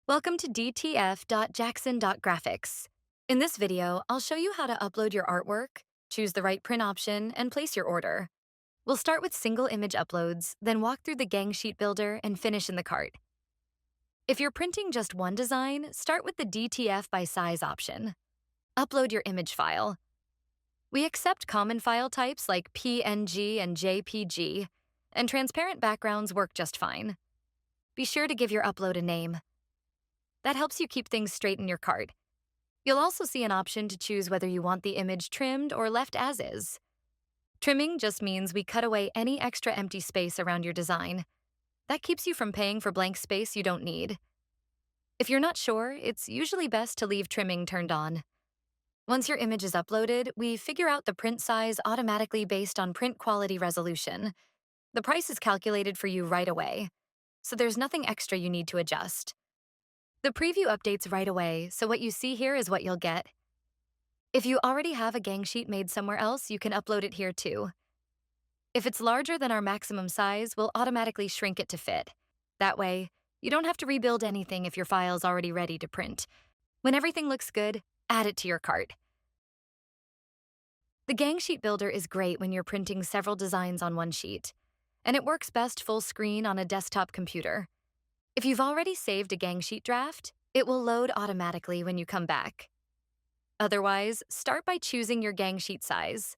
Welcome to dtf.jackson.graphics. In this video, I'll show you how to upload your artwork, choose the right print option, and place your order. We'll start with single image uploads, then walk through the gang sheet builder and finish in the cart. If you're printing just one design, start with the DTF by size option. Upload your image file. We accept common file types like PNG and JPG, and transparent backgrounds work just fine. Be sure to give your upload a name. That helps you keep things straight in your cart. You'll also see an option to choose whether you want the image trimmed or left as is. Trimming just means we cut away any extra empty space around your design. That keeps you from paying for blank space you don't need. If you're not sure, it's usually best to leave trimming turned on. Once your image is uploaded, we figure out the print size automatically based on print quality resolution. The price is calculated for you right away, so there's nothing extra you need to adjust. The preview updates right away, so what you see here is what you'll get. If you already have a gang sheet made somewhere else, you can upload it here too. If it's larger than our maximum size, we'll automatically shrink it to fit. That way, you don't have to rebuild anything if your file's already ready to print. When everything looks good, add it to your cart. The gang sheet builder is great when you're printing several designs on one sheet, and it works best full screen on a desktop computer. If you've already saved a gang sheet draft, it will load automatically when you come back. Otherwise, start by choosing your gang sheet size.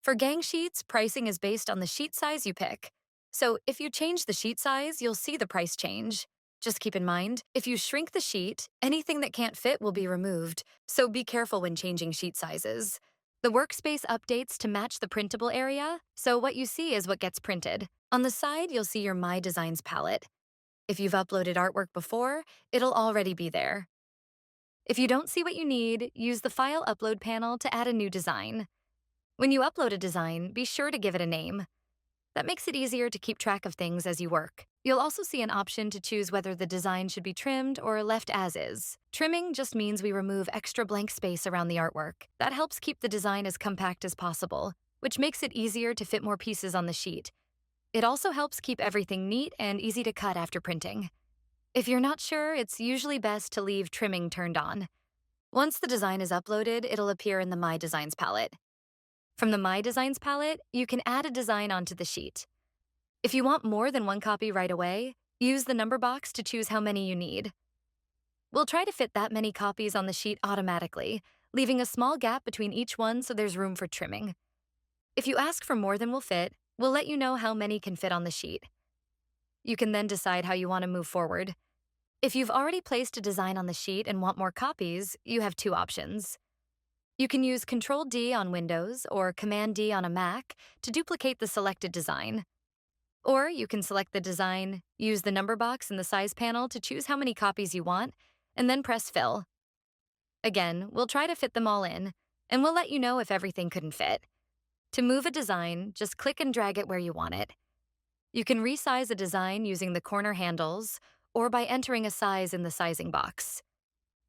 For gang sheets, pricing is based on the sheet size you pick. So if you change the sheet size, you'll see the price change. Just keep in mind, if you shrink the sheet, anything that can't fit will be removed, so be careful when changing sheet sizes. The workspace updates to match the printable area, so what you see is what gets printed. On the side, you'll see your My Designs palette. If you've uploaded artwork before, it'll already be there. If you don't see what you need, use the File Upload panel to add a new design. When you upload a design, be sure to give it a name. That makes it easier to keep track of things as you work. You'll also see an option to choose whether the design should be trimmed or left as is. Trimming just means we remove extra blank space around the artwork. That helps keep the design as compact as possible, which makes it easier to fit more pieces on the sheet. It also helps keep everything neat and easy to cut after printing. If you're not sure, it's usually best to leave trimming turned on. Once the design is uploaded, it'll appear in the My Designs palette. From the My Designs palette, you can add a design onto the sheet. If you want more than one copy right away, use the number box to choose how many you need. We'll try to fit that many copies on the sheet automatically, leaving a small gap between each one so there's room for trimming. If you ask for more than will fit, we'll let you know how many can fit on the sheet. You can then decide how you want to move forward. If you've already placed a design on the sheet and want more copies, you have two options. You can use Ctrl-D on Windows or Command-D on a Mac to duplicate the selected design. Or you can select the design, use the number box in the size panel to choose how many copies you want, and then press Fill. Again, we'll try to fit them all in, and we'll let you know if everything couldn't fit. To move a design, just click and drag it where you want it. You can resize a design using the corner handles or by entering a size in the sizing box.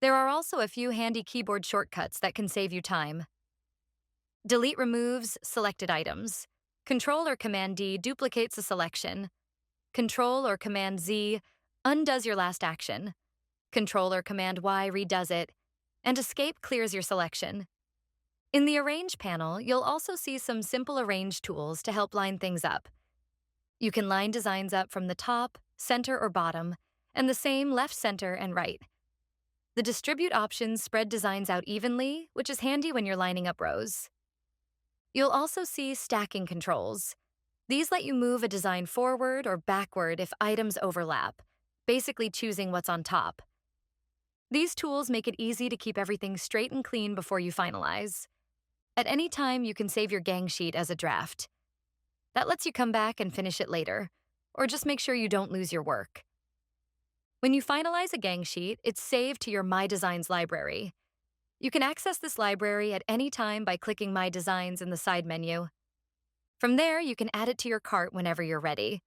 There are also a few handy keyboard shortcuts that can save you time. Delete removes selected items. Control or Command-D duplicates a selection. Control or Command-Z undoes your last action. Control or Command-Y redoes it. And Escape clears your selection. In the Arrange panel, you'll also see some simple arrange tools to help line things up. You can line designs up from the top, center, or bottom, and the same left, center, and right. The distribute options spread designs out evenly, which is handy when you're lining up rows. You'll also see stacking controls. These let you move a design forward or backward if items overlap, basically choosing what's on top. These tools make it easy to keep everything straight and clean before you finalize. At any time, you can save your gang sheet as a draft. That lets you come back and finish it later, or just make sure you don't lose your work. When you finalize a gang sheet, it's saved to your My Designs library. You can access this library at any time by clicking My Designs in the side menu. From there, you can add it to your cart whenever you're ready.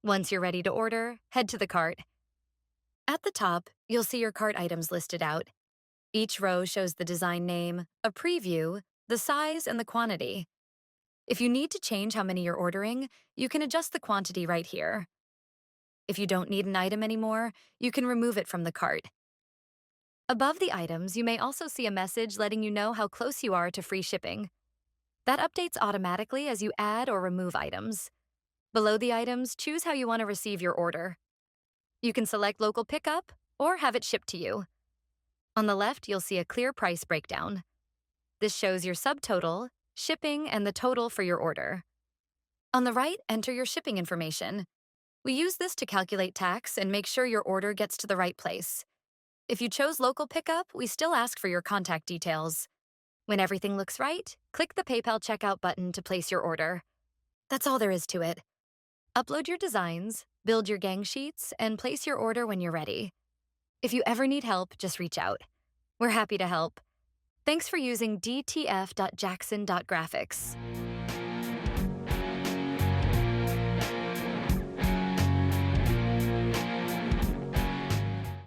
Once you're ready to order, head to the cart. At the top, you'll see your cart items listed out. Each row shows the design name, a preview, the size, and the quantity. If you need to change how many you're ordering, you can adjust the quantity right here. If you don't need an item anymore, you can remove it from the cart. Above the items, you may also see a message letting you know how close you are to free shipping. That updates automatically as you add or remove items. Below the items, choose how you want to receive your order. You can select local pickup or have it shipped to you. On the left, you'll see a clear price breakdown. This shows your subtotal, shipping, and the total for your order. On the right, enter your shipping information. We use this to calculate tax and make sure your order gets to the right place. If you chose local pickup, we still ask for your contact details. When everything looks right, click the PayPal checkout button to place your order. That's all there is to it. Upload your designs, build your gang sheets, and place your order when you're ready. If you ever need help, just reach out. We're happy to help. Thanks for using dtf.jackson.graphics.